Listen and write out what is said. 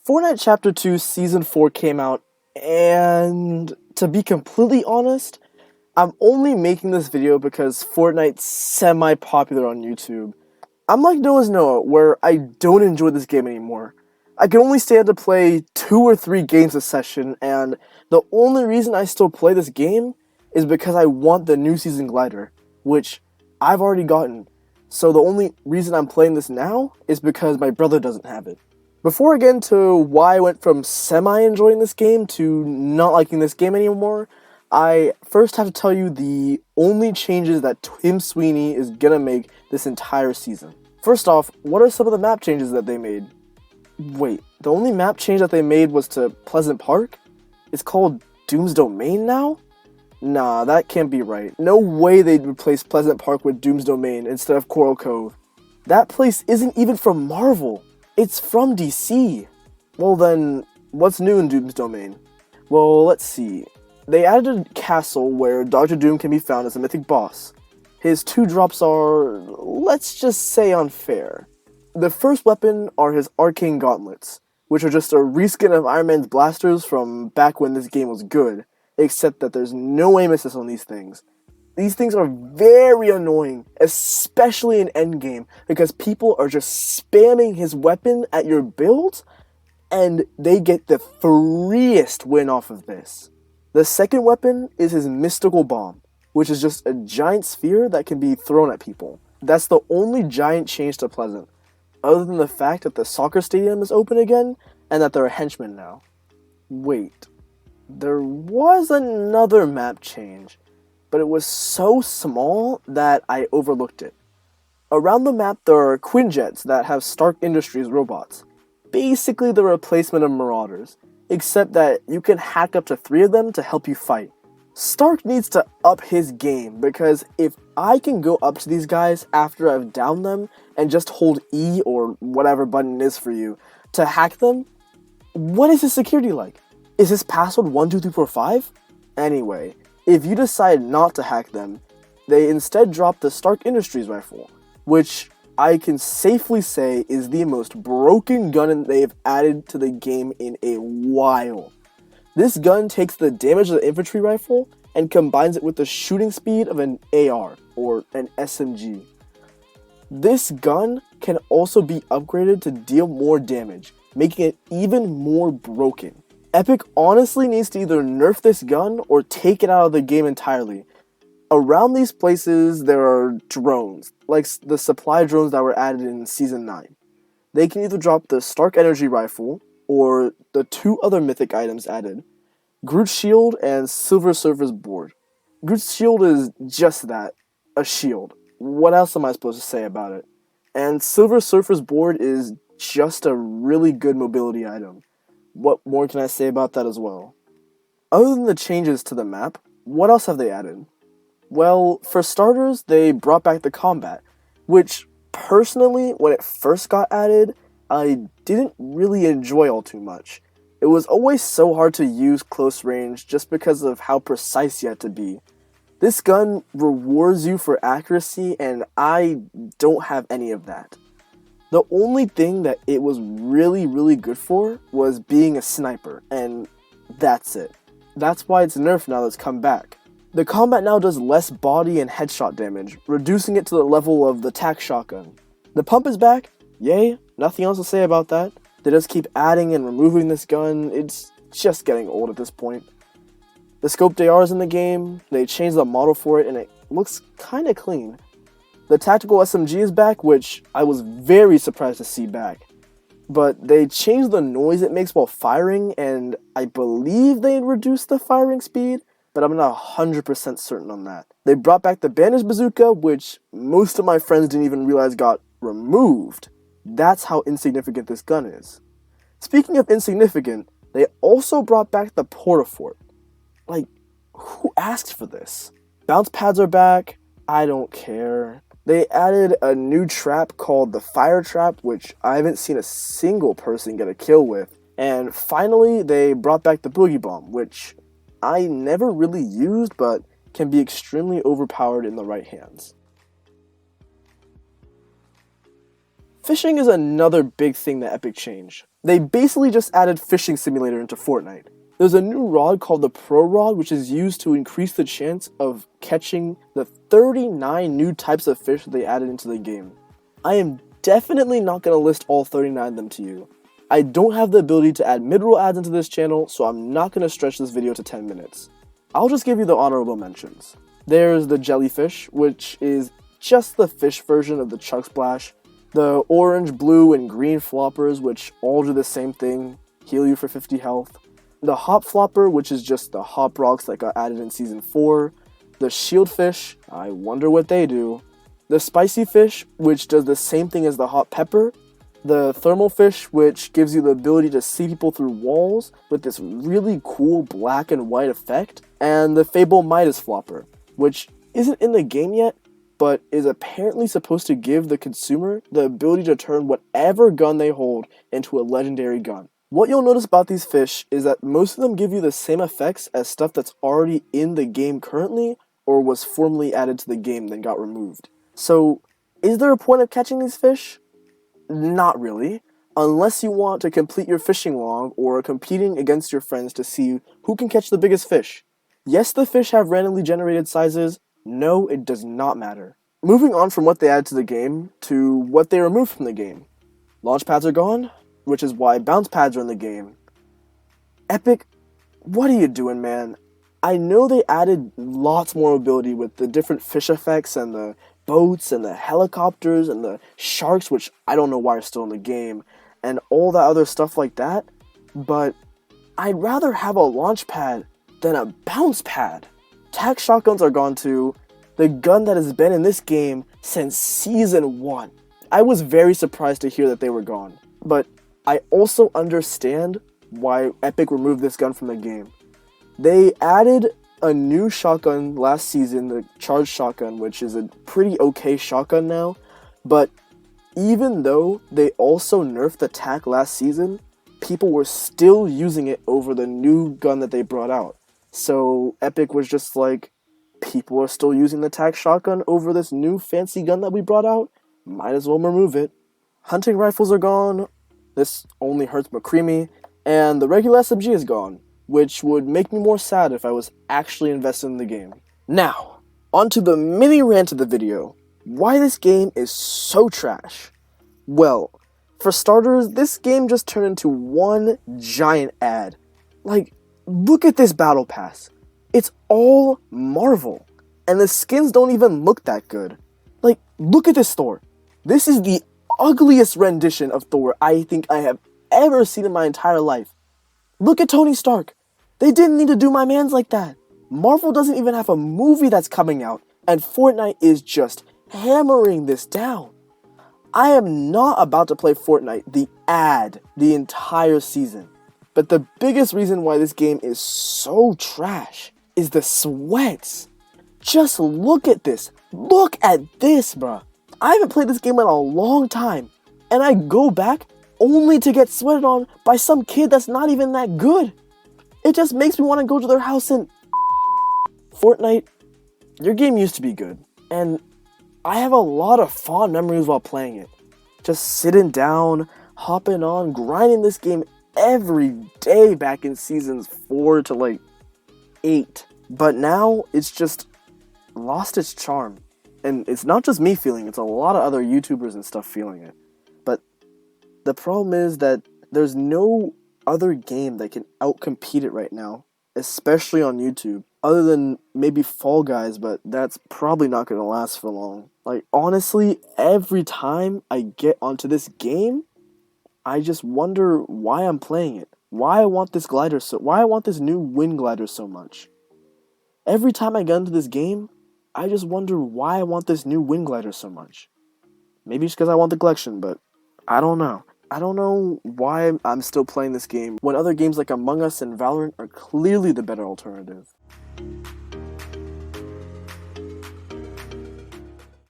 Fortnite Chapter 2 Season 4 came out, and to be completely honest, I'm only making this video because Fortnite's semi-popular on YouTube. I'm like Noah's Noah, where I don't enjoy this game anymore. I can only stand to play 2 or 3 games a session, and the only reason I still play this game is because I want the new season glider, which I've already gotten. So the only reason I'm playing this now is because my brother doesn't have it. Before I get into why I went from semi-enjoying this game to not liking this game anymore, I first have to tell you the only changes that Tim Sweeney is gonna make this entire season. First off, what are some of the map changes that they made? Wait, the only map change that they made was to Pleasant Park? It's called Doom's Domain now? Nah, that can't be right. No way they'd replace Pleasant Park with Doom's Domain instead of Coral Cove. That place isn't even from Marvel. It's from DC. Well then, what's new in Doom's Domain? Well, let's see. They added a castle where Dr. Doom can be found as a mythic boss. His 2 drops are, let's just say, unfair. The first weapon are his arcane gauntlets, which are just a reskin of Iron Man's blasters from back when this game was good, except that there's no aim assist on these things. These things are very annoying, especially in endgame, because people are just spamming his weapon at your build, and they get the freest win off of this. The second weapon is his mystical bomb, which is just a giant sphere that can be thrown at people. That's the only giant change to Pleasant, other than the fact that the soccer stadium is open again, and that there are henchmen now. Wait, there was another map change, but it was so small that I overlooked it. Around the map there are Quinjets that have Stark Industries robots. Basically the replacement of Marauders, except that you can hack up to 3 of them to help you fight. Stark needs to up his game, because if I can go up to these guys after I've downed them and just hold E or whatever button it is for you to hack them, what is his security like? Is his password 12345? Anyway, if you decide not to hack them, they instead drop the Stark Industries rifle, which I can safely say is the most broken gun they've added to the game in a while. This gun takes the damage of the infantry rifle and combines it with the shooting speed of an AR, or an SMG. This gun can also be upgraded to deal more damage, making it even more broken. Epic honestly needs to either nerf this gun or take it out of the game entirely. Around these places there are drones, like the supply drones that were added in Season 9. They can either drop the Stark Energy Rifle, or the 2 other mythic items added, Groot's Shield and Silver Surfer's Board. Groot's Shield is just that, a shield. What else am I supposed to say about it? And Silver Surfer's Board is just a really good mobility item. What more can I say about that as well? Other than the changes to the map, what else have they added? Well, for starters, they brought back the combat, which, personally, when it first got added, I didn't really enjoy all too much. It was always so hard to use close range just because of how precise you had to be. This gun rewards you for accuracy, and I don't have any of that. The only thing that it was really good for was being a sniper, and that's it. That's why it's nerfed now that it's come back. The combat now does less body and headshot damage, reducing it to the level of the tac shotgun. The pump is back, yay, nothing else to say about that. They just keep adding and removing this gun, it's just getting old at this point. The scoped AR is in the game, they changed the model for it and it looks kinda clean. The tactical SMG is back, which I was very surprised to see back. But they changed the noise it makes while firing, and I believe they reduced the firing speed, but I'm not 100% certain on that. They brought back the bandage bazooka, which most of my friends didn't even realize got removed. That's how insignificant this gun is. Speaking of insignificant, they also brought back the Portafort. Like, who asked for this? Bounce pads are back, I don't care. They added a new trap called the Fire Trap, which I haven't seen a single person get a kill with. And finally, they brought back the Boogie Bomb, which I never really used, but can be extremely overpowered in the right hands. Fishing is another big thing that Epic changed. They basically just added Fishing Simulator into Fortnite. There's a new rod called the Pro Rod, which is used to increase the chance of catching the 39 new types of fish that they added into the game. I am definitely not going to list all 39 of them to you. I don't have the ability to add mid-roll ads into this channel, so I'm not going to stretch this video to 10 minutes. I'll just give you the honorable mentions. There's the jellyfish, which is just the fish version of the Chug Splash. The orange, blue, and green floppers, which all do the same thing, heal you for 50 health. The hop flopper, which is just the hop rocks that got added in Season 4. The shield fish, I wonder what they do. The spicy fish, which does the same thing as the hot pepper. The thermal fish, which gives you the ability to see people through walls with this really cool black and white effect. And the Fable Midas flopper, which isn't in the game yet, but is apparently supposed to give the consumer the ability to turn whatever gun they hold into a legendary gun. What you'll notice about these fish is that most of them give you the same effects as stuff that's already in the game currently or was formerly added to the game then got removed. So, is there a point of catching these fish? Not really, unless you want to complete your fishing log or competing against your friends to see who can catch the biggest fish. Yes, the fish have randomly generated sizes. No, it does not matter. Moving on from what they added to the game to what they removed from the game. Launch pads are gone, which is why bounce pads are in the game. Epic, what are you doing, man? I know they added lots more ability with the different fish effects and the boats and the helicopters and the sharks, which I don't know why are still in the game, and all that other stuff like that, but I'd rather have a launch pad than a bounce pad. Tac shotguns are gone too, the gun that has been in this game since Season 1. I was very surprised to hear that they were gone, but I also understand why Epic removed this gun from the game. They added a new shotgun last season, the charged shotgun, which is a pretty okay shotgun now, but even though they also nerfed the tac last season, people were still using it over the new gun that they brought out. So Epic was just like, people are still using the tac shotgun over this new fancy gun that we brought out, might as well remove it. Hunting rifles are gone, this only hurts McCreamy, and the regular SMG is gone, which would make me more sad if I was actually invested in the game. Now, onto the mini rant of the video, why this game is so trash. Well, for starters, this game just turned into one giant ad. Like, look at this battle pass. It's all Marvel, and the skins don't even look that good. Like, look at this Thor. This is the ugliest rendition of Thor I think I have ever seen in my entire life. Look at Tony Stark. They didn't need to do my mans like that. Marvel doesn't even have a movie that's coming out, and Fortnite is just hammering this down. I am not about to play Fortnite, the entire season. But the biggest reason why this game is so trash is the sweats. Just look at this. Look at this, bruh. I haven't played this game in a long time, and I go back only to get sweated on by some kid that's not even that good. It just makes me want to go to their house and... Fortnite, your game used to be good, and I have a lot of fond memories while playing it. Just sitting down, hopping on, grinding this game every day back in seasons 4 to 8. But now, it's just lost its charm. And it's not just me feeling it, it's a lot of other YouTubers and stuff feeling it. But the problem is that there's no other game that can outcompete it right now, especially on YouTube, other than maybe Fall Guys, but that's probably not going to last for long. Like, honestly, every time I get onto this game, I just wonder why I'm playing it. Why I want this new wind glider so much. Every time I get into this game, I just wonder why I want this new wind glider so much. Maybe it's because I want the collection, but I don't know. I don't know why I'm still playing this game when other games like Among Us and Valorant are clearly the better alternative.